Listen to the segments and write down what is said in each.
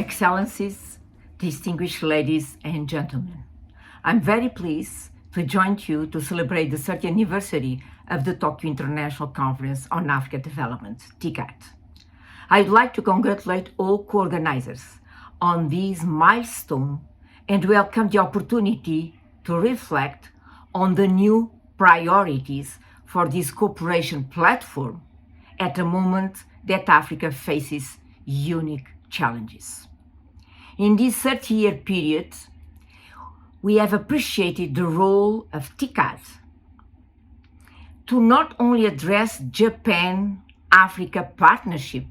Excellencies, distinguished ladies and gentlemen, I'm very pleased to join you to celebrate the 30th anniversary of the Tokyo International Conference on Africa Development, TICAD. I'd like to congratulate all co-organizers on this milestone and welcome the opportunity to reflect on the new priorities for this cooperation platform at a moment that Africa faces unique challenges. In this 30-year period, we have appreciated the role of TICAD to not only address Japan-Africa partnership,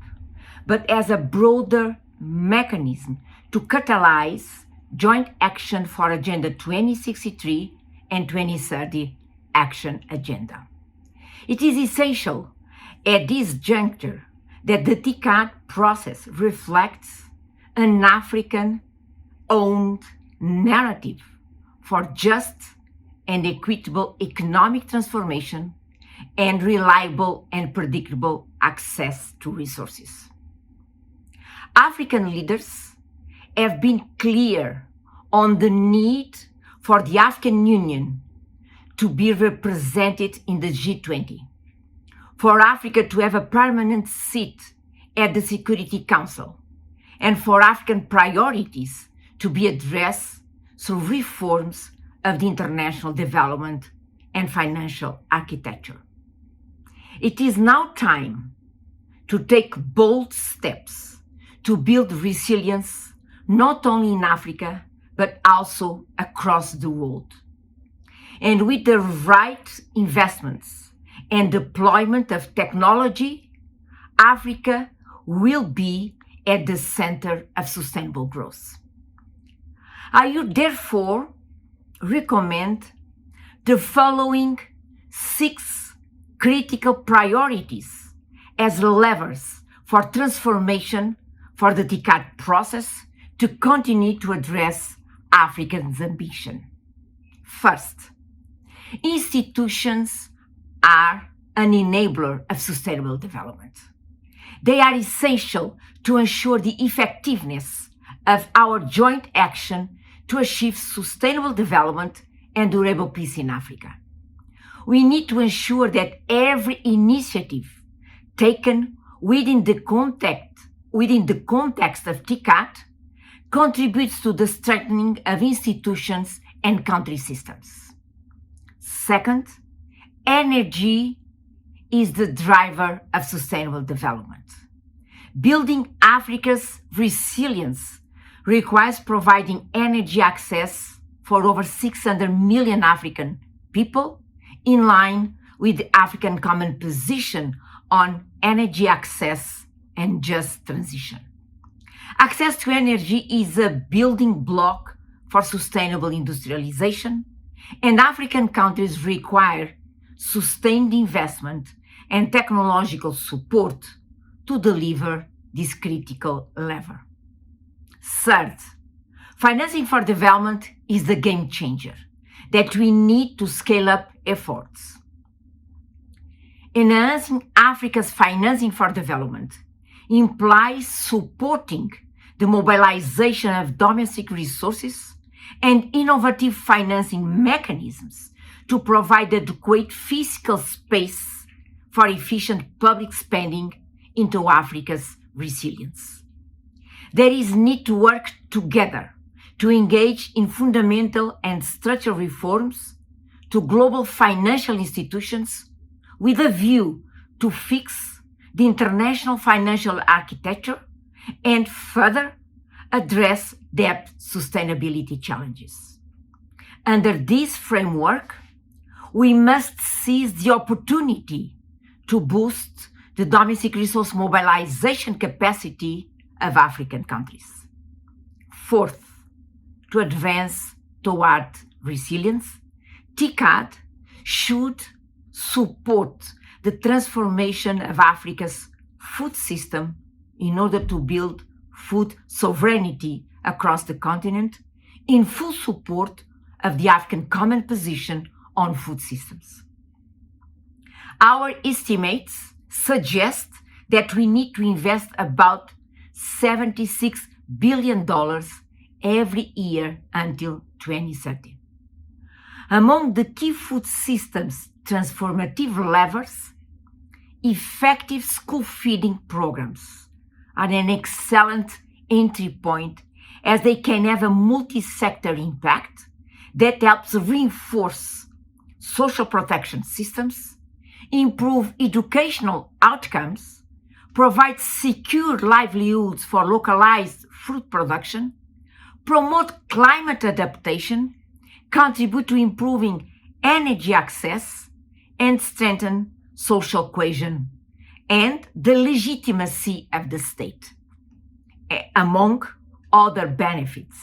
but as a broader mechanism to catalyze joint action for Agenda 2063 and 2030 Action Agenda. It is essential at this juncture that the TICAD process reflects an African-owned narrative for just and equitable economic transformation and reliable and predictable access to resources. African leaders have been clear on the need for the African Union to be represented in the G20, for Africa to have a permanent seat at the Security Council, and for African priorities to be addressed through reforms of the international development and financial architecture. It is now time to take bold steps to build resilience not only in Africa, but also across the world. And with the right investments and deployment of technology, Africa will be at the center of sustainable growth. I would therefore recommend the following 6 critical priorities as levers for transformation for the TICAD process to continue to address Africa's ambition. First, institutions are an enabler of sustainable development. They are essential to ensure the effectiveness of our joint action to achieve sustainable development and durable peace in Africa. We need to ensure that every initiative taken within the context of TICAD contributes to the strengthening of institutions and country systems. Second, energy is the driver of sustainable development. Building Africa's resilience requires providing energy access for over 600 million African people in line with the African Common Position on energy access and just transition. Access to energy is a building block for sustainable industrialization, and African countries require sustained investment and technological support to deliver this critical lever. Third, financing for development is the game changer that we need to scale up efforts. Enhancing Africa's financing for development implies supporting the mobilization of domestic resources and innovative financing mechanisms to provide adequate fiscal space for efficient public spending into Africa's resilience. There is need to work together to engage in fundamental and structural reforms to global financial institutions with a view to fix the international financial architecture and further address debt sustainability challenges. Under this framework, we must seize the opportunity to boost the domestic resource mobilization capacity of African countries. Fourth, to advance toward resilience, TICAD should support the transformation of Africa's food system in order to build food sovereignty across the continent in full support of the African Common Position on food systems. Our estimates suggest that we need to invest about $76 billion every year until 2030. Among the key food systems transformative levers, effective school feeding programs are an excellent entry point as they can have a multi-sector impact that helps reinforce social protection systems, improve educational outcomes, provide secure livelihoods for localized food production, promote climate adaptation, contribute to improving energy access, and strengthen social cohesion and the legitimacy of the state, among other benefits.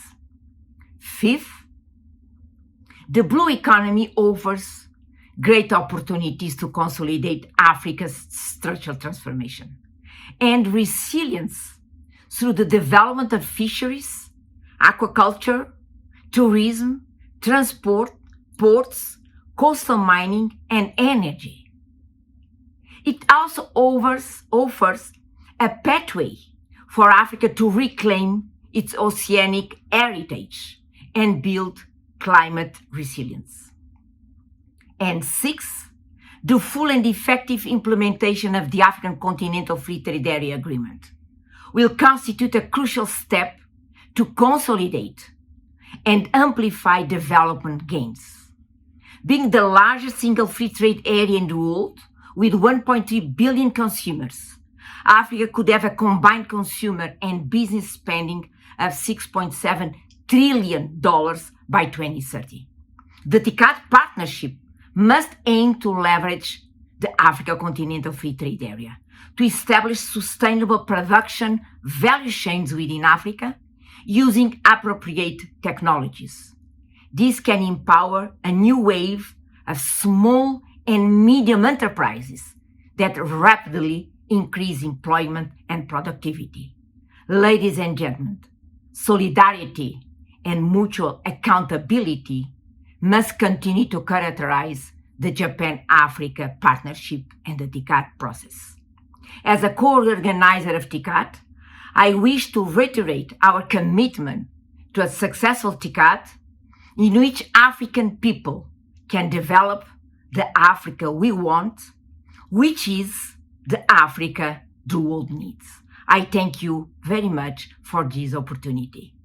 Fifth, the blue economy offers great opportunities to consolidate Africa's structural transformation and resilience through the development of fisheries, aquaculture, tourism, transport, ports, coastal mining, and energy. It also offers a pathway for Africa to reclaim its oceanic heritage and build climate resilience. And sixth, the full and effective implementation of the African Continental Free Trade Area Agreement will constitute a crucial step to consolidate and amplify development gains. Being the largest single free trade area in the world, with 1.3 billion consumers, Africa could have a combined consumer and business spending of $6.7 trillion by 2030. The TICAD partnership must aim to leverage the Africa Continental Free Trade Area to establish sustainable production value chains within Africa using appropriate technologies. This can empower a new wave of small and medium enterprises that rapidly increase employment and productivity. Ladies and gentlemen, solidarity and mutual accountability must continue to characterize the Japan-Africa partnership and the TICAD process. As a co-organizer of TICAD, I wish to reiterate our commitment to a successful TICAD in which African people can develop the Africa we want, which is the Africa the world needs. I thank you very much for this opportunity.